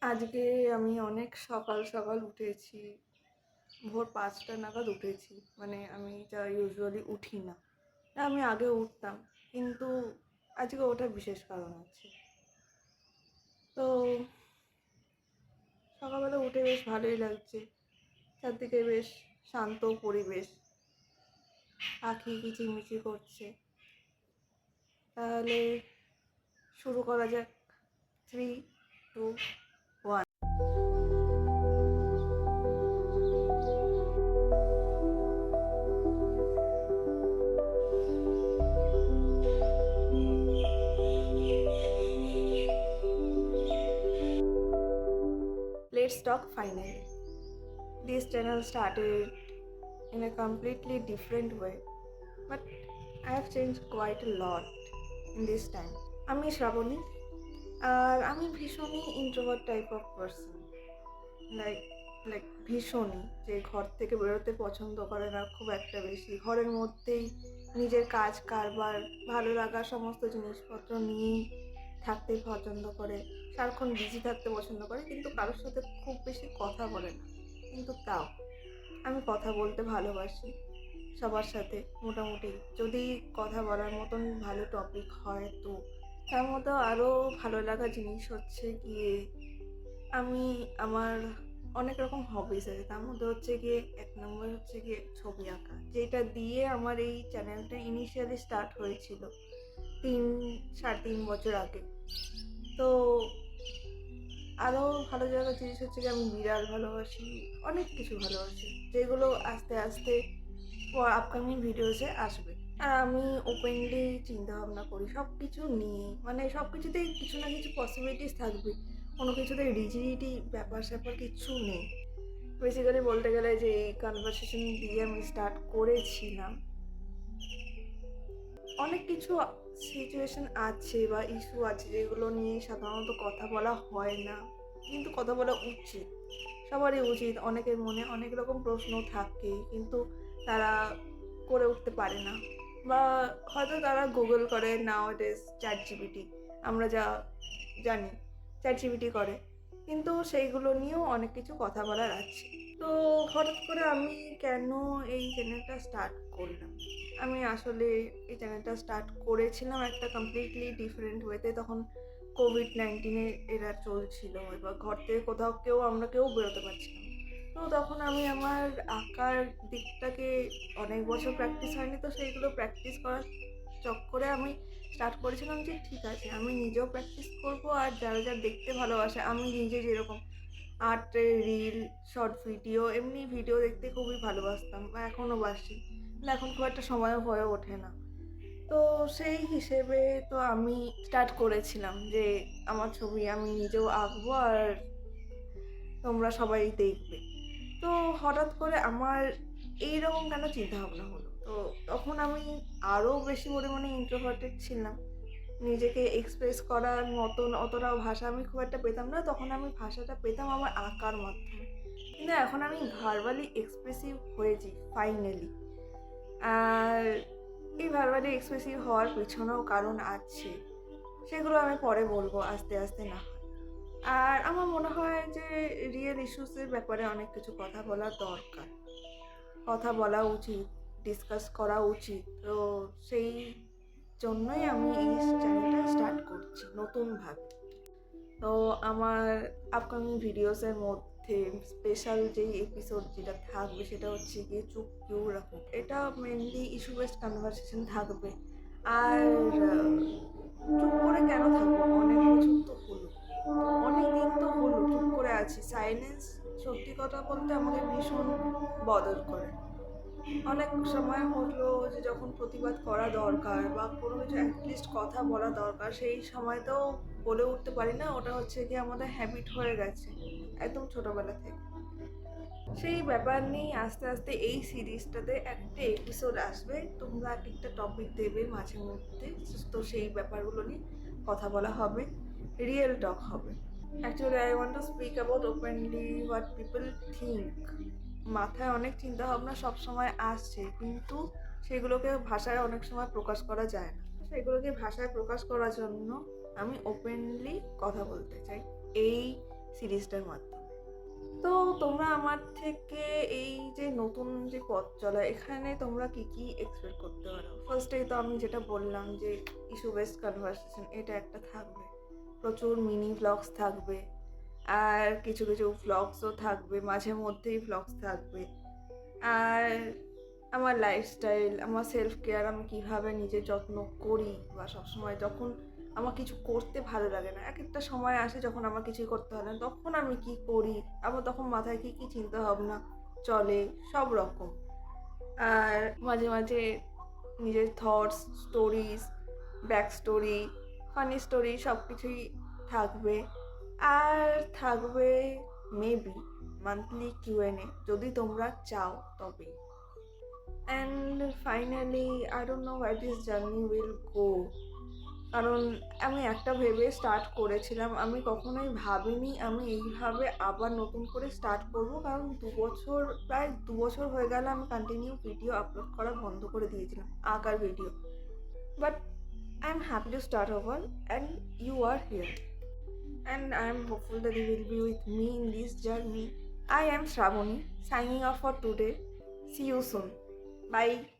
আজকে আমি অনেক সকাল সকাল উঠেছি। ভোর ৫টা নাগাদ উঠেছি। মানে আমি যা ইউজুয়ালি উঠি না। আমি আগে উঠতাম। কিন্তু আজকে ওঠার বিশেষ কারণ আছে। তো সকালবেলা উঠে বেশ ভালোই লাগছে। চারদিকে বেশ শান্ত পরিবেশ। পাখি কিচিরমিচির করছে। তাহলে শুরু করা যাক। 3, 2, 1. Let's talk finally. This channel started in a completely different way, but I have changed quite a lot in this time. আমি শ্রাবণী, আর আমি ভীষণই introvert type of person. Like like ভীষণই, যে ঘর থেকে বেরোতে পছন্দ করে না খুব একটা বেশি। ঘরের মধ্যেই নিজের কাজ কারবার, ভালো লাগা সমস্ত জিনিসপত্র নিয়েই থাকতে পছন্দ করে, সারাক্ষণ বিজি থাকতে পছন্দ করে, কিন্তু কারোর সাথে খুব বেশি কথা বলে না। কিন্তু তাও আমি কথা বলতে ভালোবাসি সবার সাথে মোটামুটি। যদি কথা বলার মতন ভালো টপিক হয় তো। তার মধ্যে আরও ভালো লাগা জিনিস হচ্ছে গিয়ে আমি আমার অনেক রকম হবিস আছে। তার মধ্যে হচ্ছে গিয়ে ১ নম্বর হচ্ছে গিয়ে ছবি আঁকা, যেটা দিয়ে আমার এই চ্যানেলটা ইনিশিয়ালি স্টার্ট হয়েছিল ৩-৩.৫ বছর আগে। তো আরও ভালো লাগার জিনিস হচ্ছে গিয়ে আমি বিড়াল ভালোবাসি, অনেক কিছু ভালোবাসি, যেগুলো আস্তে আস্তে আপকামিং ভিডিওসে আসবে। আর আমি ওপেনলি চিন্তাভাবনা করি সব কিছু নিয়ে, মানে সব কিছুতেই কিছু না কিছু পসিবিলিটিস থাকবে, কোনো কিছুতে রিজিডিটি ব্যাপার স্যাপার কিচ্ছু নেই। বেসিক্যালি বলতে গেলে যে এই কনভারসেশন দিয়ে আমি স্টার্ট করেছিলাম, অনেক কিছু সিচুয়েশন আছে বা ইস্যু আছে যেগুলো নিয়ে সাধারণত কথা বলা হয় না, কিন্তু কথা বলা উচিত, সবারই উচিত। অনেকের মনে অনেক রকম প্রশ্ন থাকে, কিন্তু তারা করে উঠতে পারে না, বা হয়তো তারা গুগল করে, নাও ইট ইজ চ্যাট জিপিটি, আমরা যা জানি চ্যাট জিপিটি করে, কিন্তু সেইগুলো নিয়েও অনেক কিছু কথা বলার আছে। তো হঠাৎ করে আমি কেন এই চ্যানেলটা স্টার্ট করলাম? আমি আসলে এই চ্যানেলটা স্টার্ট করেছিলাম একটা কমপ্লিটলি ডিফারেন্ট ওয়েতে। তখন কোভিড-19 এরা চলছিল, এবার ঘর থেকে কোথাও আমরা কেউ বেরোতে পারছিলাম না। তো তখন আমি আমার আঁকার দিকটাকে, অনেক বছর প্র্যাকটিস হয়নি, তো সেইগুলো প্র্যাকটিস করার চক্করে আমি স্টার্ট করেছিলাম যে ঠিক আছে আমি নিজেও প্র্যাকটিস করব, আর যারা যারা দেখতে ভালোবাসে, আমি নিজে যেরকম আর্ট, রিল, শর্ট ভিডিও, এমনি ভিডিও দেখতে খুবই ভালোবাসতাম বা এখনও বাসি, কিন্তু এখন খুব একটা সময়ও হয়ে ওঠে না। তো সেই হিসেবে তো আমি স্টার্ট করেছিলাম যে আমার ছবি আমি নিজেও আঁকবো আর তোমরা সবাই দেখবে। তো হঠাৎ করে আমার এইরকম কেন চিন্তাভাবনা হলো? তো তখন আমি আরও বেশি পরিমাণে ইন্ট্রোভার্টেড ছিলাম। নিজেকে এক্সপ্রেস করার মতন অতটাও ভাষা আমি খুব একটা পেতাম না। তখন আমি ভাষাটা পেতাম আমার আঁকার মাধ্যমে। কিন্তু এখন আমি ভার্বালি এক্সপ্রেসিভ হয়েছি ফাইনালি। আর এই ভার্বালি এক্সপ্রেসিভ হওয়ার পেছনেও কারণ আছে। সেগুলো আমি পরে বলবো আস্তে আস্তে না হয়। আর আমার মনে হয় যে রিয়েল ইস্যুসের ব্যাপারে অনেক কিছু কথা বলা দরকার। কথা বলা উচিত, ডিসকাস করা উচিত। তো সেই জন্যই আমি এই চ্যানেলটা স্টার্ট করছি নতুনভাবে। তো আমার আপকামিং ভিডিওসের মধ্যে স্পেশাল যেই এপিসোড যেটা থাকবে সেটা হচ্ছে গিয়ে চুপ কিউ রাখো। এটা মেনলি ইস্যু বেসড কনভারসেশন থাকবে। আর চুপ করে কেন থাকবো? অনেক বছর তো হলো, অনেক দিন তো হলো চুপ করে আছি। সাইলেন্স সত্যি কথা বলতে আমাকে ভীষণ বদল করে। অনেক সময় হলো যে যখন প্রতিবাদ করা দরকার বা কোনো কিছু অ্যাটলিস্ট কথা বলা দরকার, সেই সময়তেও বলে উঠতে পারি না। ওটা হচ্ছে গিয়ে আমাদের হ্যাবিট হয়ে গেছে একদম ছোটোবেলা থেকে। সেই ব্যাপার নিয়েই আস্তে আস্তে এই সিরিজটাতে একটা এপিসোড আসবে, তোমরা এক একটা টপিক দেবে মাঝে মধ্যে, তো সেই ব্যাপারগুলো নিয়ে কথা বলা হবে, রিয়েল টক হবে। Actually I want to speak about openly what people think. মাথায় অনেক চিন্তাভাবনা সবসময় আসছে, কিন্তু সেগুলোকে ভাষায় অনেক সময় প্রকাশ করা যায় না। সেগুলোকে ভাষায় প্রকাশ করার জন্য আমি ওপেনলি কথা বলতে চাই এই সিরিজটার মাধ্যমে। তো তোমরা আমার থেকে এই যে নতুন যে পথ চলা, এখানে তোমরা কি কি এক্সপেক্ট করতে পারো? ফার্স্টেই তো আমি যেটা বললাম যে ইস্যু বেসড কনভারসেশন, এটা একটা থাকবে। প্রচুর মিনি ভ্লগস থাকবে, আর কিছু কিছু ভ্লগসও থাকবে, মাঝে মধ্যেই ভ্লগস থাকবে। আর আমার লাইফস্টাইল, আমার সেলফ কেয়ার, আমি কীভাবে নিজের যত্ন করি, বা সবসময় যখন আমার কিছু করতে ভালো লাগে না, এক একটা সময় আসে যখন আমার কিছুই করতে হয় না, তখন আমি কি করি, আবার তখন মাথায় কী কী চিন্তা ভাবনা চলে, সব রকম। আর মাঝে মাঝে নিজের thoughts, stories, back story, funny story সব কিছুই থাকবে। আর থাকবে মেবি মান্থলি কিউএনএ, যদি তোমরা চাও তবেই। And finally I don't know what this journey will go. কারণ আমি একটা ভেবে স্টার্ট করেছিলাম, আমি কখনোই ভাবিনি আমি এইভাবে আবার নতুন করে স্টার্ট করব। কারণ প্রায় 2 বছর হয়ে গেল আমি কন্টিনিউ ভিডিও আপলোড করা বন্ধ করে দিয়েছিলাম, আঁকার video. But I am happy to start over, and you are here, and I am hopeful that you will be with me in this journey. I am Shravani, signing off for today. See you soon. Bye.